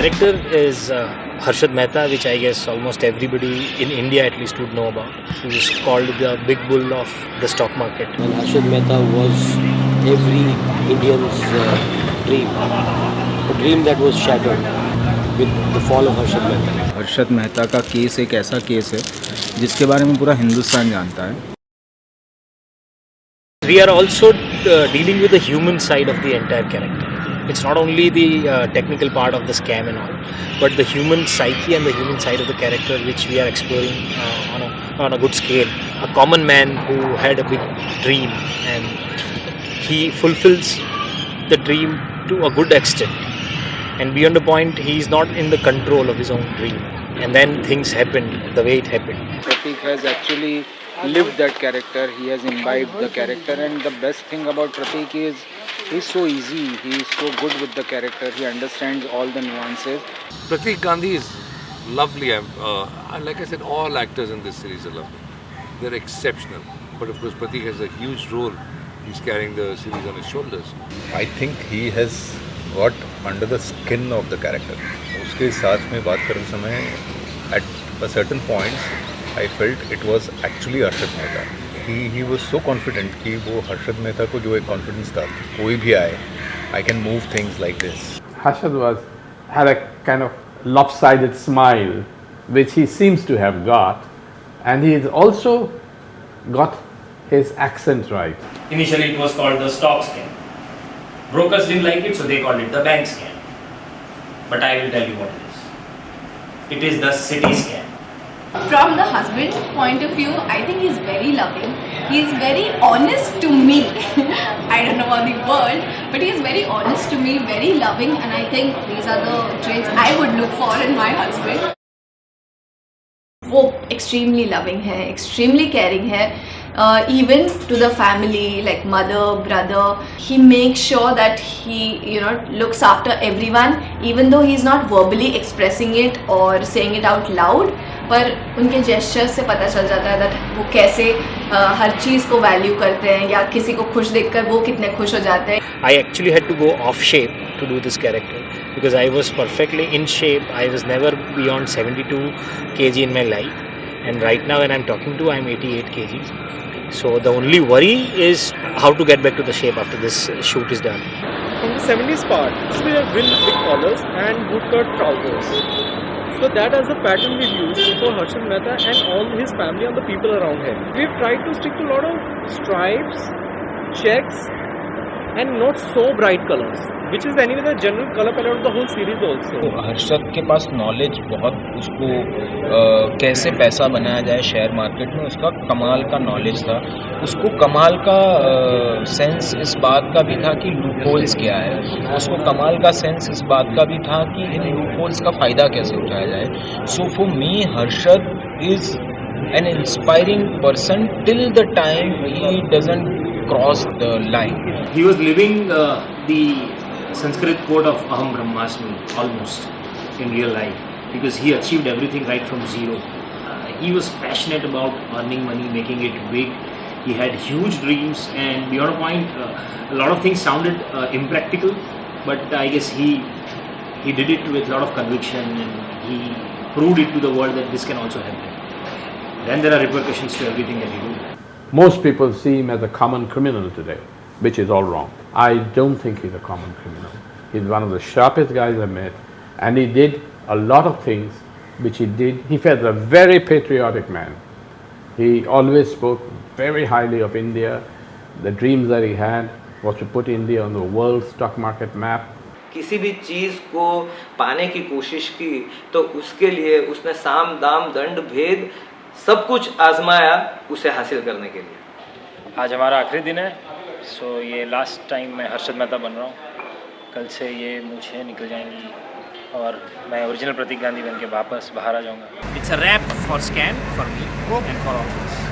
character is Harshad Mehta, which I guess almost everybody in India at least would know about. He was called the big bull of the stock market. And Harshad Mehta was every Indian's dream, a dream that was shattered with the fall of Harshad Mehta. Harshad Mehta का case एक ऐसा case है जिसके बारे में पूरा हिंदुस्तान जानता है. We are also dealing with the human side of the entire character. It's not only the technical part of the scam and all, but the human psyche and the human side of the character, which we are exploring on a good scale. A common man who had a big dream, and he fulfills the dream to a good extent. And beyond the point, he is not in the control of his own dream. And then things happened the way it happened. Pratik has actually lived that character. He has imbibed the character, and the best thing about Pratik is he's so easy. He's so good with the character. He understands all the nuances. Pratik Gandhi is lovely. Like I said, all actors in this series are lovely. They're exceptional. But of course, Pratik has a huge role. He's carrying the series on his shoulders. I think he has got under the skin of the character. उसके साथ में बात करते समय at a certain points I felt it was actually Harshad Mehta. He was so confident कि वो हर्षद मेहता को जो एक confidence था कोई भी आए I can move things like this. Harshad had a kind of lopsided smile which he seems to have got, and he has also got his accent right. Initially, it was called the stock scam. Brokers didn't like it, so they called it the bank scam. But I will tell you what it is. It is the city scam. From the husband point of view, I think he's very loving. He's very honest to me. I don't know about the world, but he's very honest to me, very loving, and I think these are the traits I would look for in my husband. वो extremely loving है, extremely caring है. Even to the family, like mother, brother, he makes sure that he looks after everyone, even though he's not verbally expressing it or saying it out loud, पर उनके gestures से पता चल जाता है that वो कैसे हर चीज़ को value करते हैं या किसी को खुश देखकर वो कितने खुश हो जाते हैं. I actually had to go off shape to do this character because I was perfectly in shape. I was never beyond 72 kg in my life, and right now when I'm talking to, I'm 88 kg. So the only worry is how to get back to the shape after this shoot is done. From the 70s part, we have big collars and bootcut trousers. So that as a pattern we've used for Harshad Mehta and all his family and the people around him. We've tried to stick to a lot of stripes, checks, and not so bright colors, which is anyway the general color palette of the whole series also. Harshad के पास knowledge बहुत, उसको कैसे पैसा बनाया जाए share market में उसका कमाल का नॉलेज था. उसको कमाल का सेंस इस बात का भी था कि लूप होल्स क्या है. उसको कमाल का सेंस इस बात का भी था कि इन लूप होल्स का फ़ायदा कैसे उठाया जाए. So for me Harshad is an inspiring person till the time he doesn't cross the line. He was living the Sanskrit quote of Aham Brahmasmi almost in real life because he achieved everything right from zero. He was passionate about earning money, making it big. He had huge dreams, and beyond a point, a lot of things sounded impractical, but I guess he did it with a lot of conviction, and he proved it to the world that this can also happen. Then there are repercussions to everything that you do. Most people see him as a common criminal today, which is all wrong. I don't think he's a common criminal. He's one of the sharpest guys I've met, and he did a lot of things which he did. He felt a very patriotic man. He always spoke very highly of India. The dreams that he had was to put India on the world stock market map. किसी भी चीज़ को पाने की कोशिश की तो उसके लिए उसने साम दाम दंड भेद सब कुछ आजमाया उसे हासिल करने के लिए. आज हमारा आखिरी दिन है, सो ये लास्ट टाइम मैं हर्षद मेहता बन रहा हूँ. कल से ये मूछें निकल जाएंगी और मैं ओरिजिनल प्रतीक गांधी बन के वापस बाहर आ जाऊँगा. It's a rap for scam for me and for all of us.